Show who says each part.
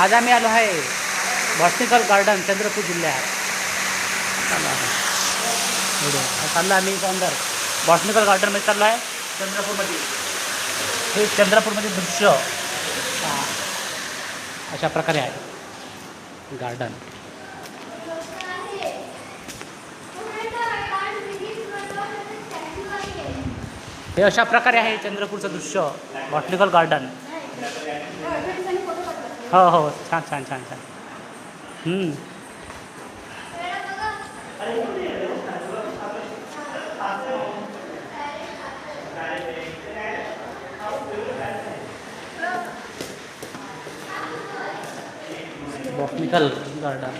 Speaker 1: आज आम्ही आलो आहे बॉटनिकल गार्डन चंद्रपूर जिल्ह्यात. चाललो आम्ही अंदर बॉटनिकल गार्डनमध्ये चाललो आहे चंद्रपूरमध्ये. हे चंद्रपूरमध्ये दृश्य अशा प्रकारे आहे गार्डन. हे अशा प्रकारे आहे चंद्रपूरचं दृश्य बॉटनिकल गार्डन. हो हो छान छान छान छान. Botanical garden.